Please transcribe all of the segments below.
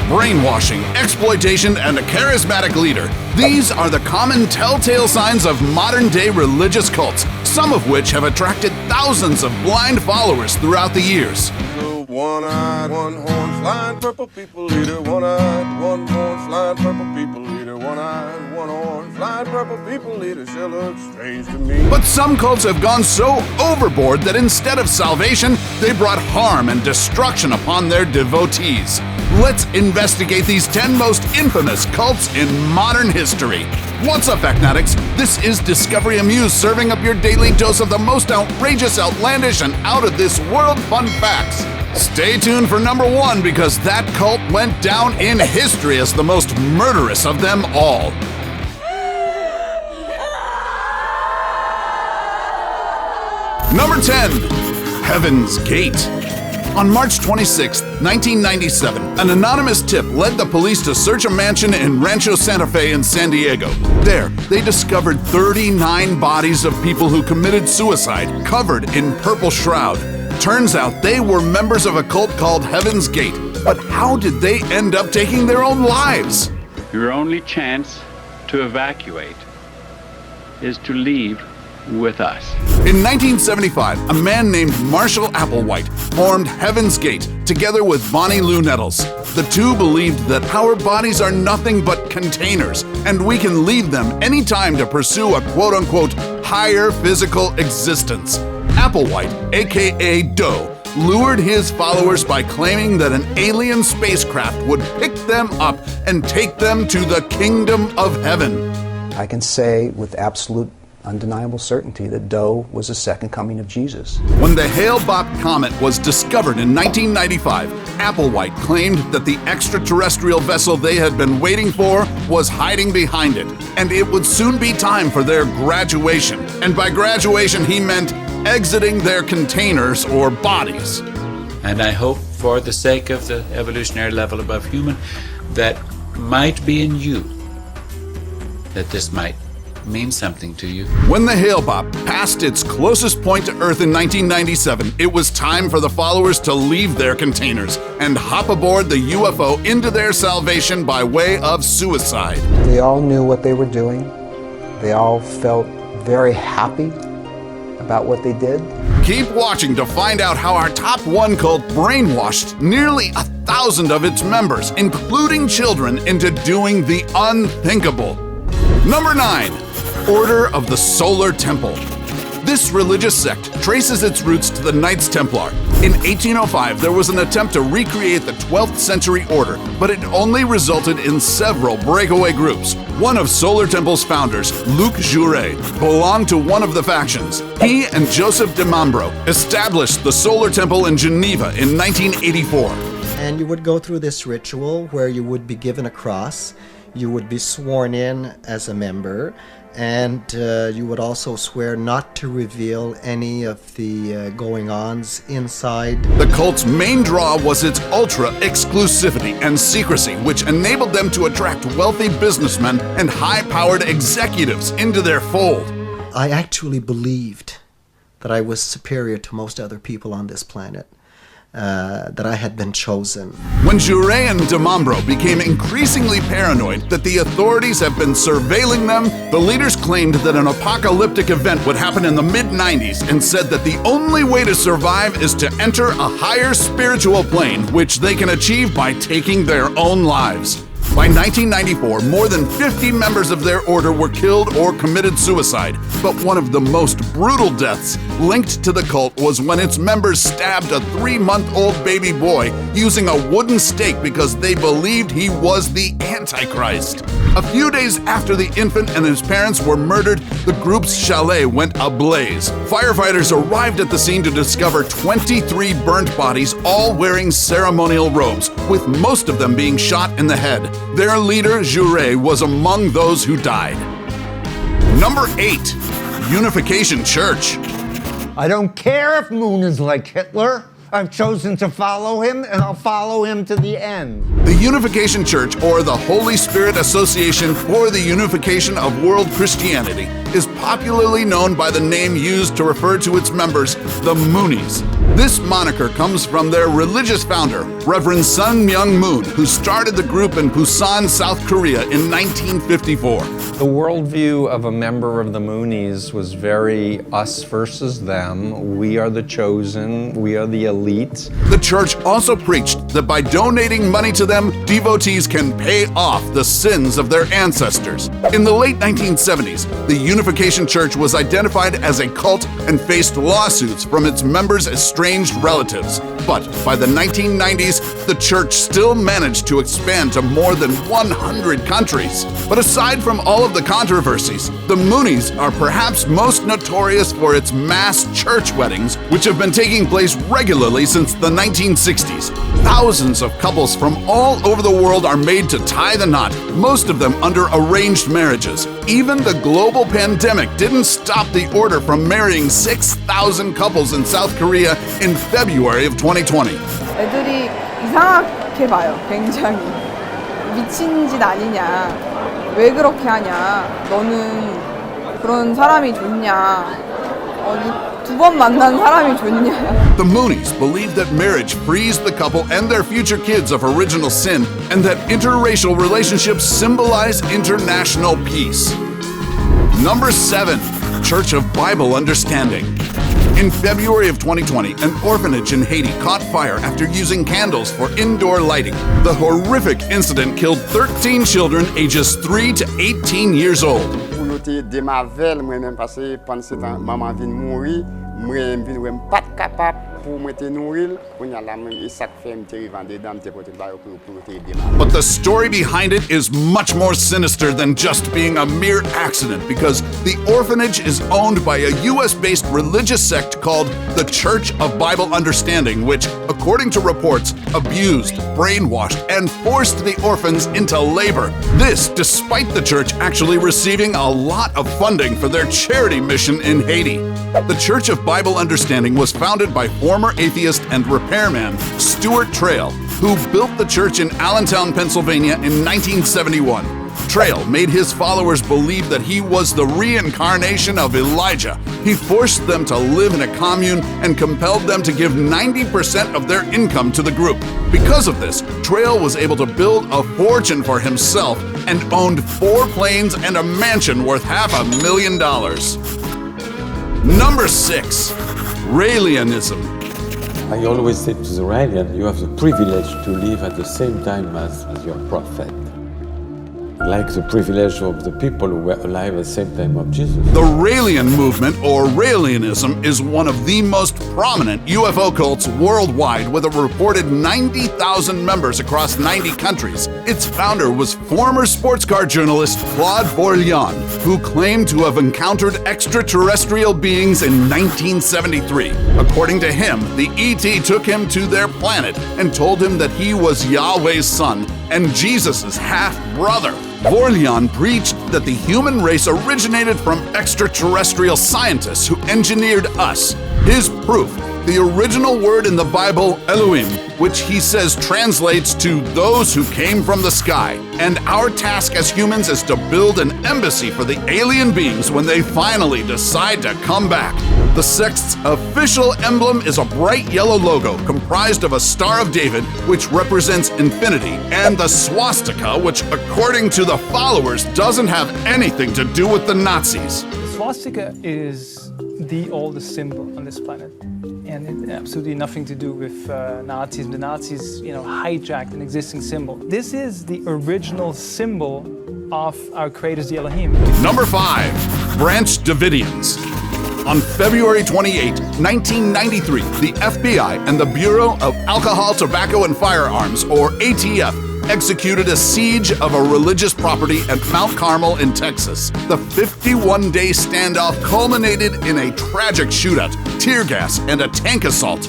brainwashing, exploitation, and a charismatic leader. These are the common telltale signs of modern-day religious cults, some of which have attracted thousands of blind followers throughout the years. One-eyed, one-horn, flying purple people eater. One-eyed, one-horn, flying purple people eater. One-eyed, one-horn, flying purple people eater. Sure looks strange to me. But some cults have gone so overboard that instead of salvation, they brought harm and destruction upon their devotees. Let's investigate these 10 most infamous cults in modern history. What's up, Facnatics? This is Discovery Amuse, serving up your daily dose of the most outrageous, outlandish, and out-of-this-world fun facts. Stay tuned for number 1, because that cult went down in history as the most murderous of them all. Number 10. Heaven's Gate. On March 26, 1997, an anonymous tip led the police to search a mansion in Rancho Santa Fe in San Diego. There, they discovered 39 bodies of people who committed suicide, covered in purple shroud. Turns out they were members of a cult called Heaven's Gate. But how did they end up taking their own lives? Your only chance to evacuate is to leave with us. In 1975, a man named Marshall Applewhite formed Heaven's Gate together with Bonnie Lou Nettles. The two believed that our bodies are nothing but containers, and we can leave them anytime to pursue a quote-unquote higher physical existence. Applewhite, aka Doe, lured his followers by claiming that an alien spacecraft would pick them up and take them to the kingdom of heaven. I can say with absolute undeniable certainty that Doe was the second coming of Jesus. When the Hale-Bopp comet was discovered in 1995, Applewhite claimed that the extraterrestrial vessel they had been waiting for was hiding behind it, and it would soon be time for their graduation. And by graduation, he meant exiting their containers or bodies. And I hope, for the sake of the evolutionary level above human, that might be in you, that this might mean something to you. When the Hale-Bopp passed its closest point to Earth in 1997, it was time for the followers to leave their containers and hop aboard the UFO into their salvation by way of suicide. They all knew what they were doing. They all felt very happy about what they did. Keep watching to find out how our top 1 cult brainwashed nearly 1,000 of its members, including children, into doing the unthinkable. Number 9. Order of the Solar Temple. This religious sect traces its roots to the Knights Templar. In 1805, there was an attempt to recreate the 12th century order, but it only resulted in several breakaway groups. One of Solar Temple's founders, Luc Jouret, belonged to one of the factions. He and Joseph de Mambro established the Solar Temple in Geneva in 1984. And you would go through this ritual where you would be given a cross, you would be sworn in as a member, and you would also swear not to reveal any of the going-ons inside. The cult's main draw was its ultra-exclusivity and secrecy, which enabled them to attract wealthy businessmen and high-powered executives into their fold. I actually believed that I was superior to most other people on this planet. That I had been chosen. When Jouret and de Mambro became increasingly paranoid that the authorities had been surveilling them, the leaders claimed that an apocalyptic event would happen in the mid-90s and said that the only way to survive is to enter a higher spiritual plane, which they can achieve by taking their own lives. By 1994, more than 50 members of their order were killed or committed suicide. But one of the most brutal deaths linked to the cult was when its members stabbed a 3-month-old baby boy using a wooden stake because they believed he was the Antichrist. A few days after the infant and his parents were murdered, the group's chalet went ablaze. Firefighters arrived at the scene to discover 23 burnt bodies, all wearing ceremonial robes, with most of them being shot in the head. Their leader, Jouret, was among those who died. Number 8. Unification Church. I don't care if Moon is like Hitler. I've chosen to follow him, and I'll follow him to the end. The Unification Church, or the Holy Spirit Association for the Unification of World Christianity, is popularly known by the name used to refer to its members, the Moonies. This moniker comes from their religious founder, Reverend Sun Myung Moon, who started the group in Busan, South Korea in 1954. The worldview of a member of the Moonies was very us versus them. We are the chosen, we are the elite. The church also preached that by donating money to them, devotees can pay off the sins of their ancestors. In the late 1970s, the Unification Church was identified as a cult and faced lawsuits from its members' estranged relatives. But by the 1990s, the church still managed to expand to more than 100 countries. But aside from all of the controversies, the Moonies are perhaps most notorious for its mass church weddings, which have been taking place regularly since the 1960s. Thousands of couples from all over the world are made to tie the knot, most of them under arranged marriages. Even the global pandemic didn't stop the order from marrying 6,000 couples in South Korea in February of 2020. 애들이 이상하게 봐요. 굉장히 미친 짓 아니냐, 왜 그렇게 하냐, 너는 그런 사람이 좋냐, 두 번 만난 사람이 좋냐. The Moonies believe that marriage frees the couple and their future kids of original sin, and that interracial relationships symbolize international peace. Number 7, Church of Bible Understanding. In February of 2020, an orphanage in Haiti caught fire after using candles for indoor lighting. The horrific incident killed 13 children ages 3 to 18 years old. But the story behind it is much more sinister than just being a mere accident, because the orphanage is owned by a US-based religious sect called the Church of Bible Understanding, which, according to reports, abused, brainwashed, and forced the orphans into labor. This despite the church actually receiving a lot of funding for their charity mission in Haiti. The Church of Bible Understanding was founded by former atheist and repairman Stuart Trail, who built the church in Allentown, Pennsylvania in 1971. Trail made his followers believe that he was the reincarnation of Elijah. He forced them to live in a commune and compelled them to give 90% of their income to the group. Because of this, Trail was able to build a fortune for himself and owned 4 planes and a mansion worth $500,000. Number 6, Raelianism. I always say to the Raelian, you have the privilege to live at the same time as your prophet. Like the privilege of the people who were alive at the same time of Jesus. The Raelian movement, or Raelianism, is one of the most prominent UFO cults worldwide, with a reported 90,000 members across 90 countries. Its founder was former sports car journalist Claude Vorilhon, who claimed to have encountered extraterrestrial beings in 1973. According to him, the ET took him to their planet and told him that he was Yahweh's son and Jesus' half-brother. Vorilhon preached that the human race originated from extraterrestrial scientists who engineered us. His proof, the original word in the Bible, Elohim, which he says translates to those who came from the sky. And our task as humans is to build an embassy for the alien beings when they finally decide to come back. The sect's official emblem is a bright yellow logo comprised of a Star of David, which represents infinity, and the swastika, which, according to the followers, doesn't have anything to do with the Nazis. The swastika is the oldest symbol on this planet, and it absolutely nothing to do with Nazis. The Nazis, hijacked an existing symbol. This is the original symbol of our creators, the Elohim. Number 5, Branch Davidians. On February 28, 1993, the FBI and the Bureau of Alcohol, Tobacco, and Firearms, or ATF, executed a siege of a religious property at Mount Carmel in Texas. The 51-day standoff culminated in a tragic shootout, tear gas, and a tank assault.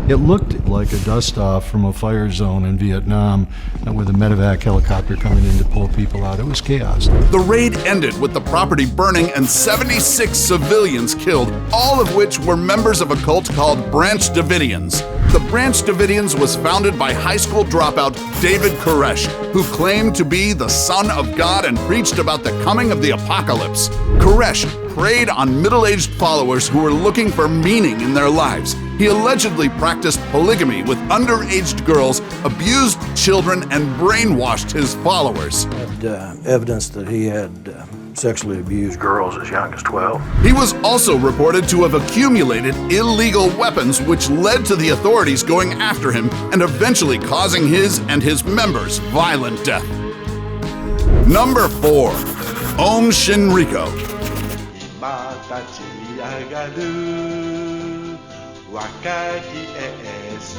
It looked like a dust-off from a fire zone in Vietnam with a medevac helicopter coming in to pull people out. It was chaos. The raid ended with the property burning and 76 civilians killed, all of which were members of a cult called Branch Davidians. The Branch Davidians was founded by high school dropout David Koresh, who claimed to be the Son of God and preached about the coming of the apocalypse. Koresh preyed on middle-aged followers who were looking for meaning in their lives. He allegedly practiced polygamy with underage girls, abused children, and brainwashed his followers. Evidence that he had sexually abused girls as young as 12. He was also reported to have accumulated illegal weapons, which led to the authorities going after him and eventually causing his and his members violent death. Number 4. Om Shinriko.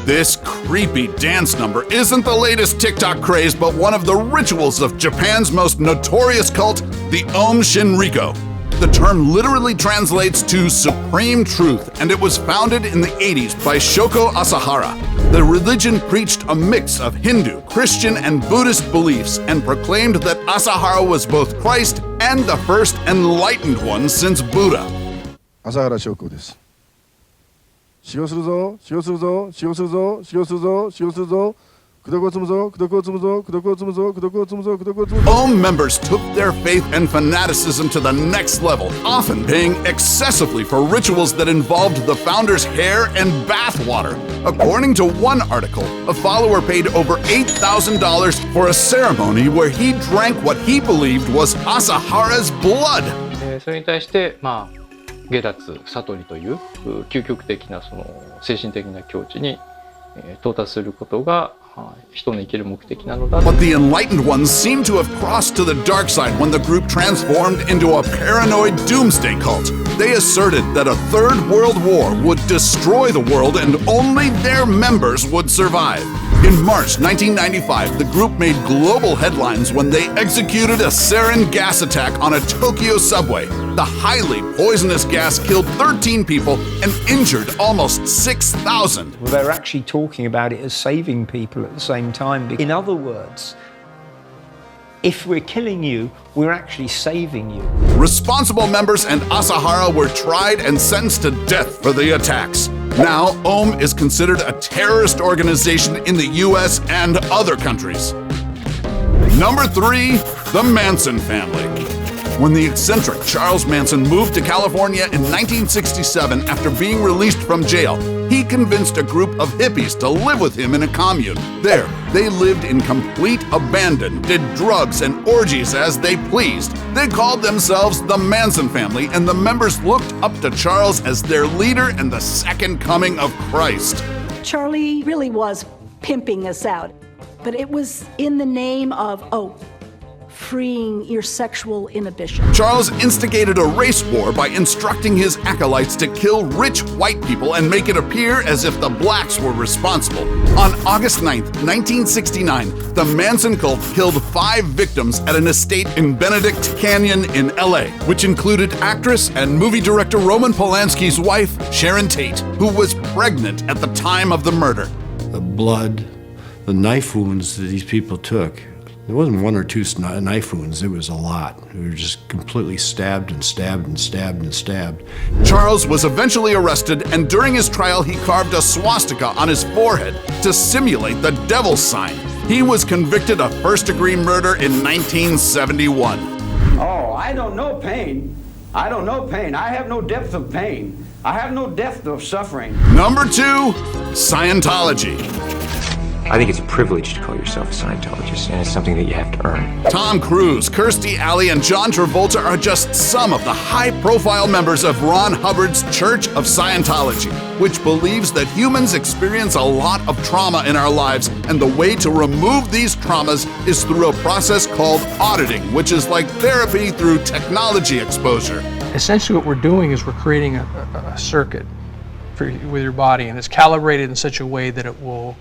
This creepy dance number isn't the latest TikTok craze, but one of the rituals of Japan's most notorious cult, the Om Shinriko. The term literally translates to supreme truth, and it was founded in the 80s by Shoko Asahara. The religion preached a mix of Hindu, Christian, and Buddhist beliefs and proclaimed that Asahara was both Christ and the first enlightened one since Buddha. Asahara Shoko です。使用するぞ、使用するぞ、使用するぞ、使用するぞ、使用するぞ。 Om members took their faith and fanaticism to the next level, often paying excessively for rituals that involved the founder's hair and bath water. According to one article, a follower paid over $8,000 for a ceremony where he drank what he believed was Asahara's blood. それに対して、下脱、悟りという究極的なその精神的な境地に到達することが But the enlightened ones seem to have crossed to the dark side when the group transformed into a paranoid doomsday cult. They asserted that a third world war would destroy the world and only their members would survive. In March 1995, the group made global headlines when they executed a sarin gas attack on a Tokyo subway. The highly poisonous gas killed 13 people and injured almost 6,000. Well, they're actually talking about it as saving people at the same time. In other words, if we're killing you, we're actually saving you. Responsible members and Asahara were tried and sentenced to death for the attacks. Now, Om is considered a terrorist organization in the US and other countries. Number 3, the Manson Family. When the eccentric Charles Manson moved to California in 1967 after being released from jail, he convinced a group of hippies to live with him in a commune. There, they lived in complete abandon, did drugs and orgies as they pleased. They called themselves the Manson Family, and the members looked up to Charles as their leader and the second coming of Christ. Charlie really was pimping us out, but it was in the name of, freeing your sexual inhibition. Charles instigated a race war by instructing his acolytes to kill rich white people and make it appear as if the blacks were responsible. On August 9, 1969, the Manson cult killed 5 victims at an estate in Benedict Canyon in LA, which included actress and movie director Roman Polanski's wife, Sharon Tate, who was pregnant at the time of the murder. The blood, the knife wounds that these people took, there wasn't 1 or 2 knife wounds, it was a lot. They were just completely stabbed and stabbed and stabbed and stabbed. Charles was eventually arrested, and during his trial he carved a swastika on his forehead to simulate the devil's sign. He was convicted of first-degree murder in 1971. Oh, I don't know pain. I don't know pain. I have no depth of pain. I have no depth of suffering. Number 2, Scientology. I think it's a privilege to call yourself a Scientologist, and it's something that you have to earn. Tom Cruise, Kirstie Alley, and John Travolta are just some of the high-profile members of Ron Hubbard's Church of Scientology, which believes that humans experience a lot of trauma in our lives, and the way to remove these traumas is through a process called auditing, which is like therapy through technology exposure. Essentially what we're doing is we're creating a circuit with your body, and it's calibrated in such a way that it will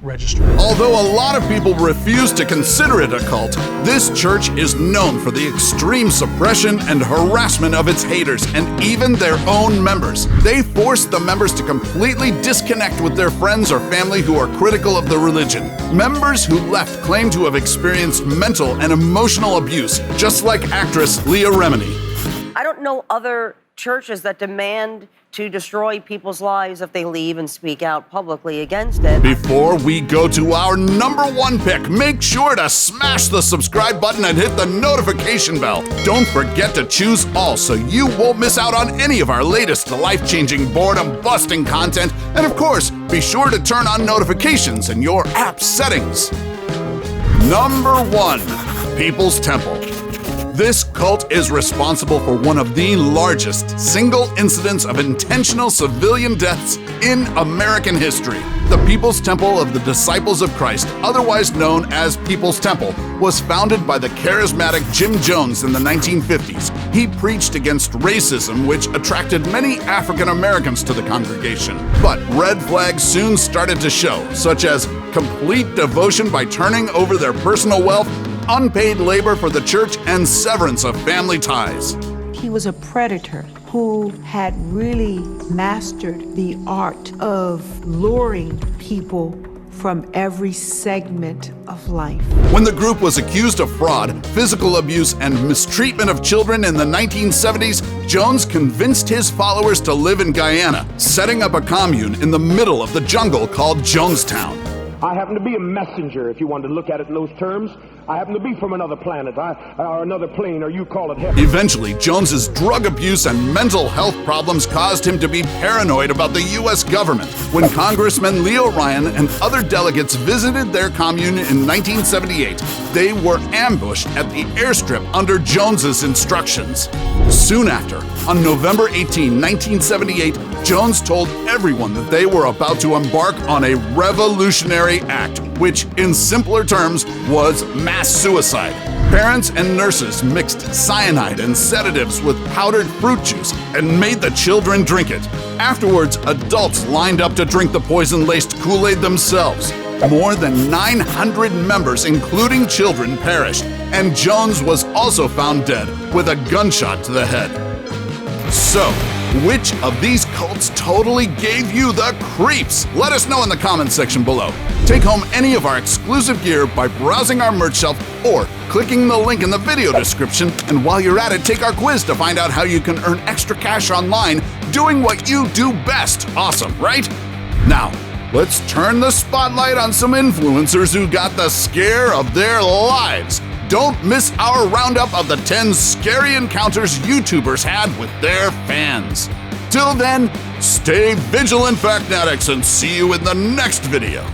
register. Although a lot of people refuse to consider it a cult, this church is known for the extreme suppression and harassment of its haters and even their own members. They force the members to completely disconnect with their friends or family who are critical of the religion. Members who left claim to have experienced mental and emotional abuse, just like actress Leah Remini. I don't know other churches that demand to destroy people's lives if they leave and speak out publicly against it. Before we go to our #1 pick, make sure to smash the subscribe button and hit the notification bell. Don't forget to choose all so you won't miss out on any of our latest life-changing, boredom-busting content. And of course, be sure to turn on notifications in your app settings. #1, People's Temple. This cult is responsible for one of the largest single incidents of intentional civilian deaths in American history. The People's Temple of the Disciples of Christ, otherwise known as People's Temple, was founded by the charismatic Jim Jones in the 1950s. He preached against racism, which attracted many African Americans to the congregation. But red flags soon started to show, such as complete devotion by turning over their personal wealth, unpaid labor for the church, and severance of family ties. He was a predator who had really mastered the art of luring people from every segment of life. When the group was accused of fraud, physical abuse, and mistreatment of children in the 1970s, Jones convinced his followers to live in Guyana, setting up a commune in the middle of the jungle called Jonestown. I happen to be a messenger, if you want to look at it in those terms. I happen to be from another planet, or another plane, or you call it heaven. Eventually, Jones's drug abuse and mental health problems caused him to be paranoid about the U.S. government. When Congressman Leo Ryan and other delegates visited their commune in 1978, they were ambushed at the airstrip under Jones's instructions. Soon after, on November 18, 1978, Jones told everyone that they were about to embark on a revolutionary act, which, in simpler terms, was mass suicide. Parents and nurses mixed cyanide and sedatives with powdered fruit juice and made the children drink it. Afterwards, adults lined up to drink the poison-laced Kool-Aid themselves. More than 900 members, including children, perished, and Jones was also found dead with a gunshot to the head. So, which of these cults totally gave you the creeps? Let us know in the comments section below. Take home any of our exclusive gear by browsing our merch shelf or clicking the link in the video description. And while you're at it, take our quiz to find out how you can earn extra cash online doing what you do best. Awesome, right? Now, let's turn the spotlight on some influencers who got the scare of their lives. Don't miss our roundup of the 10 scary encounters YouTubers had with their fans. Till then, stay vigilant, Factnatics, and see you in the next video.